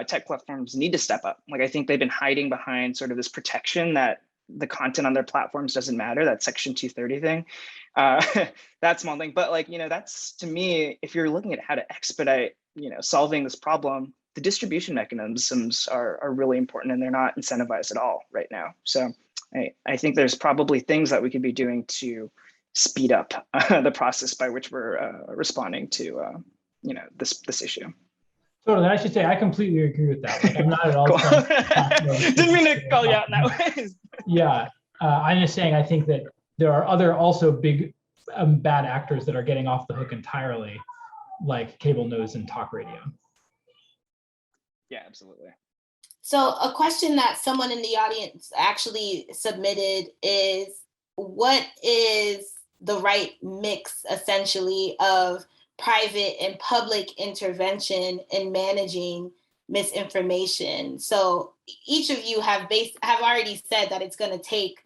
tech platforms need to step up. Like, I think they've been hiding behind sort of this protection that the content on their platforms doesn't matter, that Section 230 thing, that small thing. But like, that's, to me, if you're looking at how to expedite, solving this problem, the distribution mechanisms are really important, and they're not incentivized at all right now. So I think there's probably things that we could be doing to speed up the process by which we're responding to this issue. Totally, and I should say I completely agree with that. Like, I'm not at all. Didn't mean to call you out in that way. Yeah, I'm just saying I think that there are other also big bad actors that are getting off the hook entirely, like cable news and talk radio. Yeah, absolutely. So a question that someone in the audience actually submitted is, what is the right mix, essentially, of private and public intervention in managing misinformation? So each of you have already said that it's going to take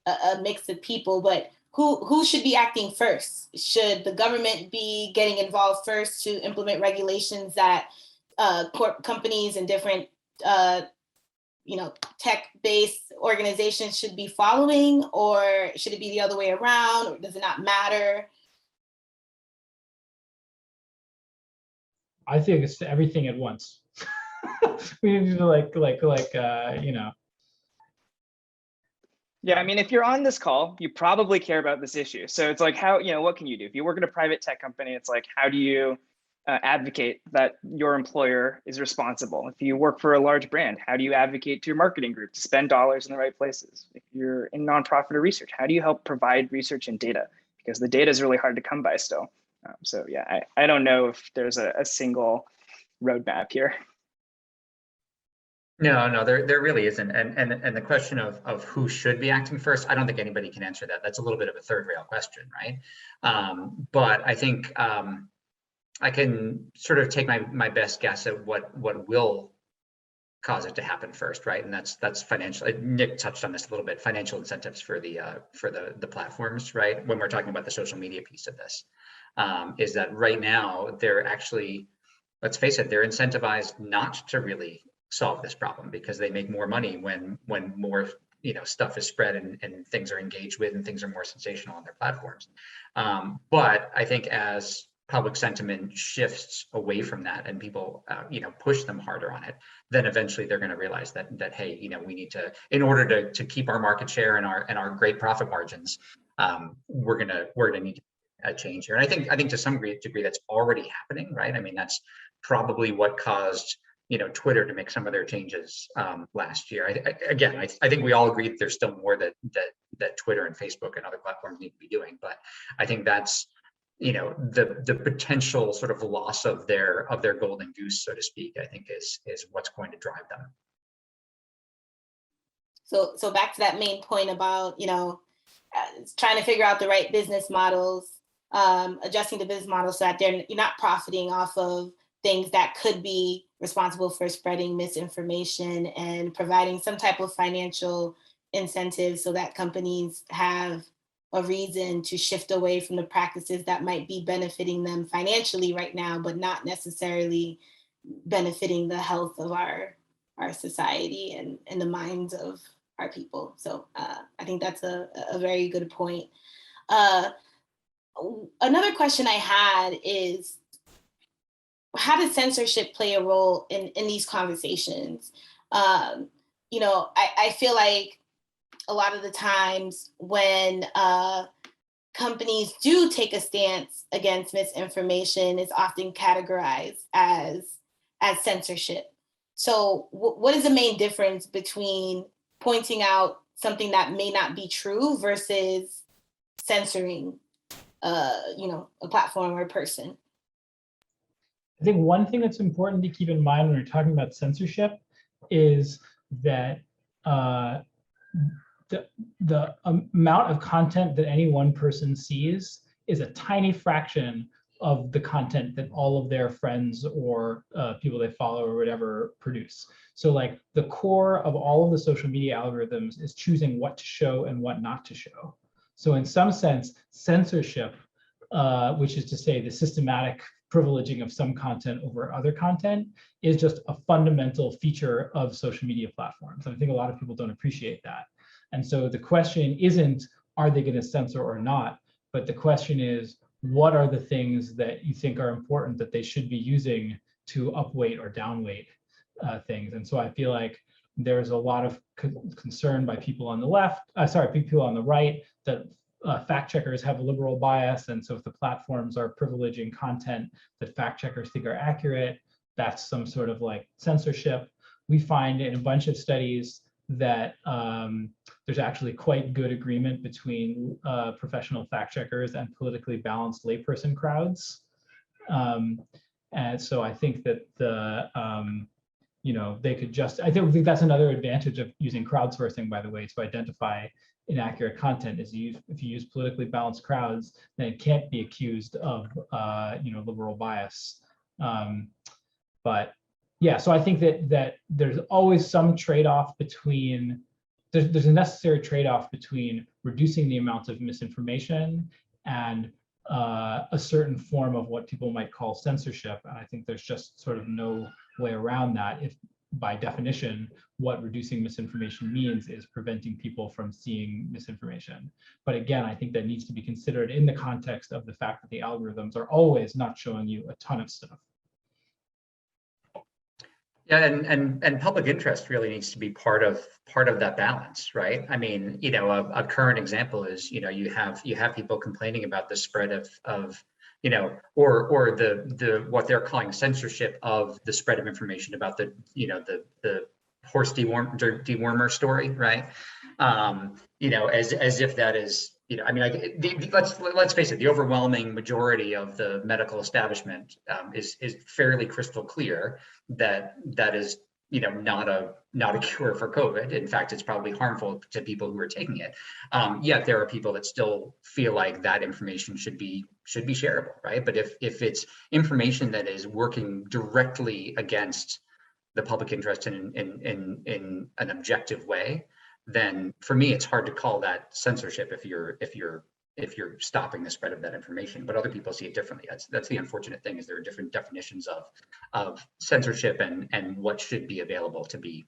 a mix of people, but who should be acting first? Should the government be getting involved first to implement regulations that companies and different tech-based organizations should be following, or should it be the other way around, or does it not matter? I think it's everything at once. We need to Yeah, I mean, if you're on this call, you probably care about this issue. So it's like, what can you do? If you work at a private tech company, it's like, how do you advocate that your employer is responsible? If you work for a large brand, how do you advocate to your marketing group to spend dollars in the right places? If you're in nonprofit or research, how do you help provide research and data? Because the data is really hard to come by still. So yeah, I don't know if there's a single roadmap here. No, there really isn't. And the question of who should be acting first, I don't think anybody can answer that. That's a little bit of a third rail question, right? But I think I can sort of take my best guess at what will cause it to happen first, right? And that's financial. Nick touched on this a little bit. Financial incentives for the platforms, right? When we're talking about the social media piece of this, is that right now they're actually, let's face it, they're incentivized not to really solve this problem because they make more money when more stuff is spread and things are engaged with and things are more sensational on their platforms. But I think as public sentiment shifts away from that and people push them harder on it, then eventually they're going to realize that hey, we need to, in order to keep our market share and our great profit margins, we're gonna need a change here. And I think to some degree that's already happening, right? I mean, that's probably what caused Twitter to make some of their changes last year. I think we all agree that there's still more that Twitter and Facebook and other platforms need to be doing, but I think that's the potential sort of loss of their golden goose, so to speak, I think is what's going to drive them. So back to that main point about trying to figure out the right business models, adjusting the business models so that you're not profiting off of things that could be responsible for spreading misinformation, and providing some type of financial incentive so that companies have a reason to shift away from the practices that might be benefiting them financially right now, but not necessarily benefiting the health of our society and the minds of our people. So I think that's a very good point. Another question I had is, how does censorship play a role in these conversations? I feel like a lot of the times when companies do take a stance against misinformation, it's often categorized as censorship. So what is the main difference between pointing out something that may not be true versus censoring a platform or a person? I think one thing that's important to keep in mind when we're talking about censorship is that the amount of content that any one person sees is a tiny fraction of the content that all of their friends or people they follow or whatever produce. So like the core of all of the social media algorithms is choosing what to show and what not to show. So in some sense, censorship, which is to say the systematic privileging of some content over other content, is just a fundamental feature of social media platforms. And I think a lot of people don't appreciate that. And so the question isn't, are they going to censor or not? But the question is, what are the things that you think are important that they should be using to upweight or downweight things? And so I feel like there's a lot of concern by people on the left, people on the right, that fact checkers have a liberal bias. And so if the platforms are privileging content that fact checkers think are accurate, that's some sort of like censorship. We find in a bunch of studies that there's actually quite good agreement between professional fact checkers and politically balanced layperson crowds. And so I think that they could just, I think that's another advantage of using crowdsourcing, by the way, to identify inaccurate content is if you use politically balanced crowds, then it can't be accused of liberal bias. But yeah, so I think that there's always some trade-off between, there's a necessary trade-off between reducing the amount of misinformation and a certain form of what people might call censorship. And I think there's just sort of no way around that. If by definition, what reducing misinformation means is preventing people from seeing misinformation. But again, I think that needs to be considered in the context of the fact that the algorithms are always not showing you a ton of stuff. Yeah, and public interest really needs to be part of that balance, right? I mean, a current example is, you have people complaining about the spread of or the what they're calling censorship of the spread of information about the horse dewormer story, right? As if that is, let's face it, the overwhelming majority of the medical establishment is fairly crystal clear that is not a cure for COVID. In fact, it's probably harmful to people who are taking it. Yet there are people that still feel like that information should be shareable, right? But if it's information that is working directly against the public interest in an objective way, then for me it's hard to call that censorship if you're stopping the spread of that information. But other people see it differently. That's the unfortunate thing, is there are different definitions of censorship and what should be available to be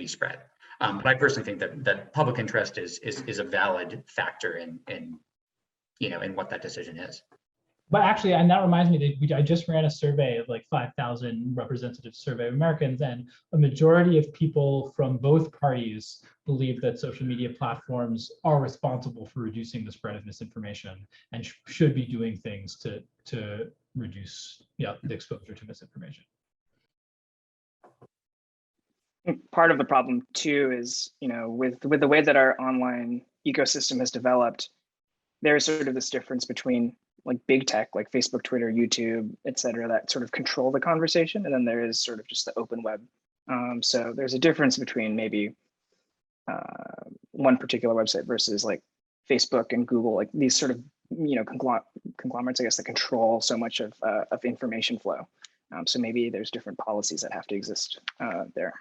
spread. But I personally think that public interest is a valid factor in what that decision is. But actually, and that reminds me that I just ran a survey of like 5,000 representative survey of Americans, and a majority of people from both parties believe that social media platforms are responsible for reducing the spread of misinformation and should be doing things to reduce the exposure to misinformation. Part of the problem too is, with the way that our online ecosystem has developed, there's sort of this difference between like big tech, like Facebook, Twitter, YouTube, et cetera, that sort of control the conversation. And then there is sort of just the open web. So there's a difference between maybe one particular website versus like Facebook and Google, like these sort of, conglomerates, I guess, that control so much of information flow. So maybe there's different policies that have to exist there.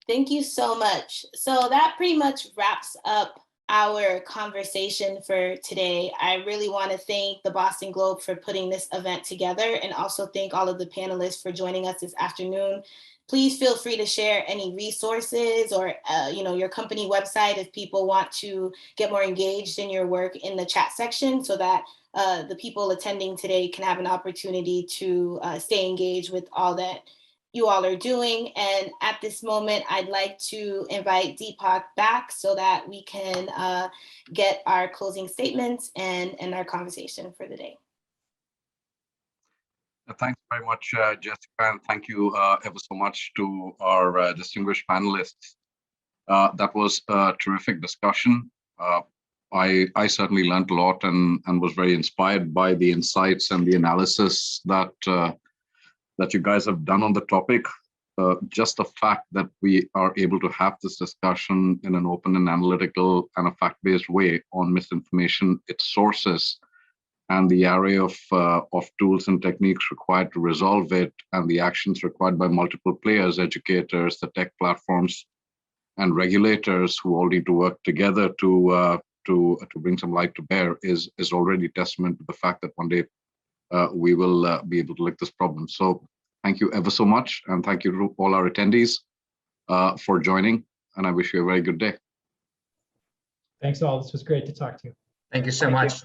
Thank you so much. So that pretty much wraps up our conversation for today. I really want to thank the Boston Globe for putting this event together, and also thank all of the panelists for joining us this afternoon. Please feel free to share any resources or your company website if people want to get more engaged in your work in the chat section, so that the people attending today can have an opportunity to stay engaged with all that you all are doing. And at this moment, I'd like to invite Deepak back so that we can get our closing statements and our conversation for the day. Thanks very much, Jessica, and thank you ever so much to our distinguished panelists. That was a terrific discussion. I certainly learned a lot and was very inspired by the insights and the analysis that you guys have done on the topic. just the fact that we are able to have this discussion in an open and analytical and a fact-based way on misinformation, its sources, and the array of tools and techniques required to resolve it, and the actions required by multiple players, educators, the tech platforms, and regulators who all need to work together to bring some light to bear is already testament to the fact that one day we will be able to lick this problem. So thank you ever so much, and thank you to all our attendees for joining, and I wish you a very good day. Thanks all. This was great to talk to you. Thank you so much.